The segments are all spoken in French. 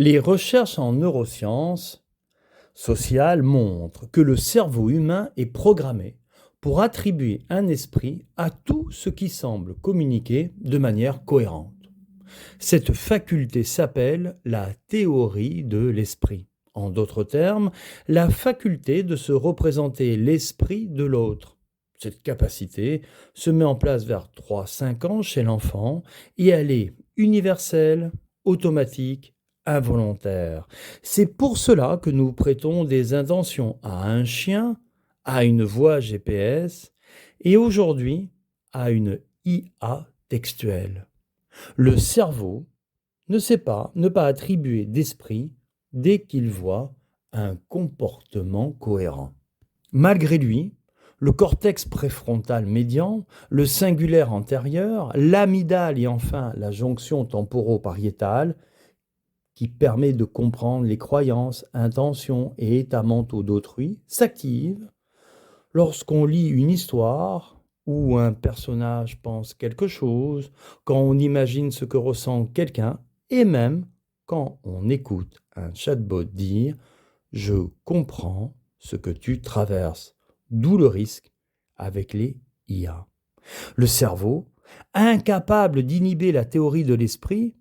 Les recherches en neurosciences sociales montrent que le cerveau humain est programmé pour attribuer un esprit à tout ce qui semble communiquer de manière cohérente. Cette faculté s'appelle la théorie de l'esprit. En d'autres termes, la faculté de se représenter l'esprit de l'autre. Cette capacité se met en place vers 3-5 ans chez l'enfant et elle est universelle, automatique, involontaire. C'est pour cela que nous prêtons des intentions à un chien, à une voix GPS et aujourd'hui à une IA textuelle. Le cerveau ne sait pas ne pas attribuer d'esprit dès qu'il voit un comportement cohérent. Malgré lui, le cortex préfrontal médian, le cingulaire antérieur, l'amygdale et enfin la jonction temporopariétale, qui permet de comprendre les croyances, intentions et états mentaux d'autrui, s'activent lorsqu'on lit une histoire où un personnage pense quelque chose, quand on imagine ce que ressent quelqu'un et même quand on écoute un chatbot dire « Je comprends ce que tu traverses ». D'où le risque avec les IA. Le cerveau, incapable d'inhiber la théorie de l'esprit,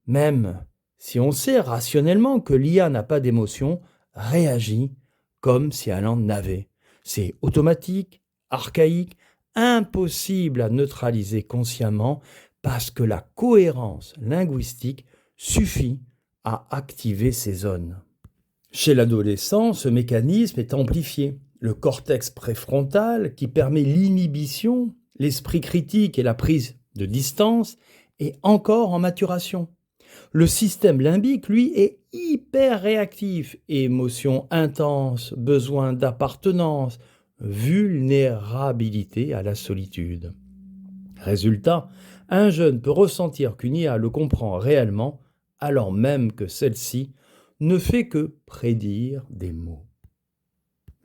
même si on sait rationnellement que l'IA n'a pas d'émotion, réagit comme si elle en avait. C'est automatique, archaïque, impossible à neutraliser consciemment parce que la cohérence linguistique suffit à activer ces zones. Chez l'adolescent, ce mécanisme est amplifié. Le cortex préfrontal, qui permet l'inhibition, l'esprit critique et la prise de distance, est encore en maturation. Le système limbique, lui, est hyper réactif. Émotions intenses, besoin d'appartenance, vulnérabilité à la solitude. Résultat, un jeune peut ressentir qu'une IA le comprend réellement, alors même que celle-ci ne fait que prédire des mots.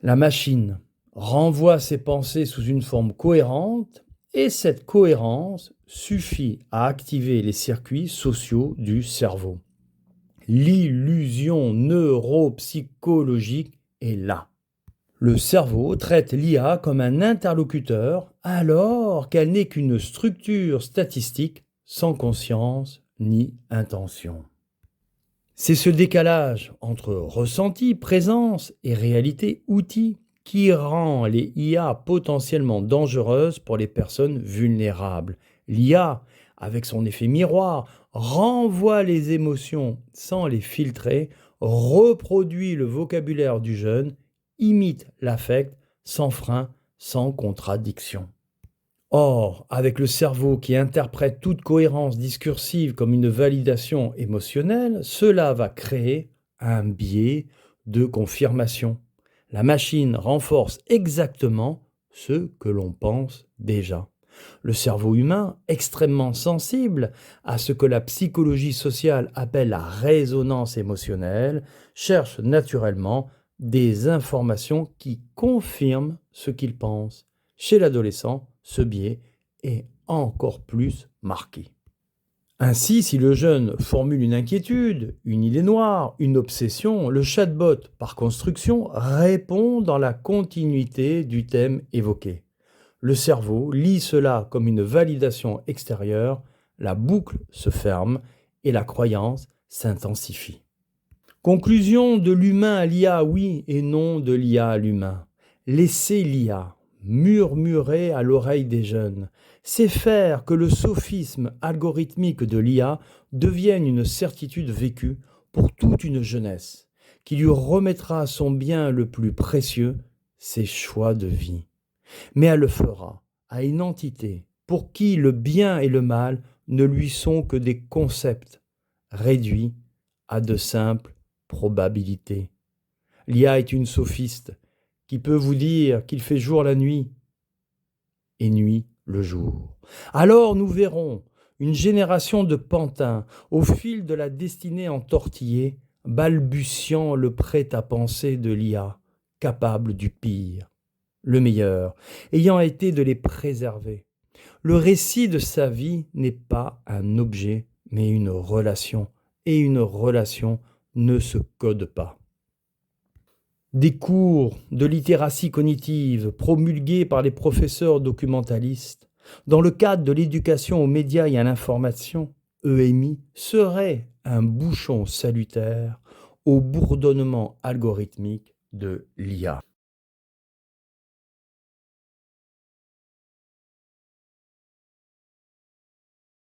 La machine renvoie ses pensées sous une forme cohérente et cette cohérence suffit à activer les circuits sociaux du cerveau. L'illusion neuropsychologique est là. Le cerveau traite l'IA comme un interlocuteur alors qu'elle n'est qu'une structure statistique sans conscience ni intention. C'est ce décalage entre ressenti, présence et réalité, outil, qui rend les IA potentiellement dangereuses pour les personnes vulnérables. L'IA, avec son effet miroir, renvoie les émotions sans les filtrer, reproduit le vocabulaire du jeune, imite l'affect sans frein, sans contradiction. Or, avec le cerveau qui interprète toute cohérence discursive comme une validation émotionnelle, cela va créer un biais de confirmation. La machine renforce exactement ce que l'on pense déjà. Le cerveau humain, extrêmement sensible à ce que la psychologie sociale appelle la résonance émotionnelle, cherche naturellement des informations qui confirment ce qu'il pense. Chez l'adolescent, ce biais est encore plus marqué. Ainsi, si le jeune formule une inquiétude, une idée noire, une obsession, le chatbot, par construction, répond dans la continuité du thème évoqué. Le cerveau lit cela comme une validation extérieure, la boucle se ferme et la croyance s'intensifie. Conclusion de l'humain à l'IA, oui, et non de l'IA à l'humain. Laissez l'IA murmurer à l'oreille des jeunes. C'est faire que le sophisme algorithmique de l'IA devienne une certitude vécue pour toute une jeunesse, qui lui remettra son bien le plus précieux, ses choix de vie. Mais elle le fera à une entité pour qui le bien et le mal ne lui sont que des concepts réduits à de simples probabilités. L'IA est une sophiste qui peut vous dire qu'il fait jour la nuit et nuit le jour. Alors nous verrons une génération de pantins au fil de la destinée entortillée, balbutiant le prêt-à-penser de l'IA, capable du pire, le meilleur, ayant été de les préserver. Le récit de sa vie n'est pas un objet, mais une relation, et une relation ne se codent pas. Des cours de littératie cognitive promulgués par les professeurs documentalistes dans le cadre de l'éducation aux médias et à l'information, EMI, seraient un bouchon salutaire au bourdonnement algorithmique de l'IA.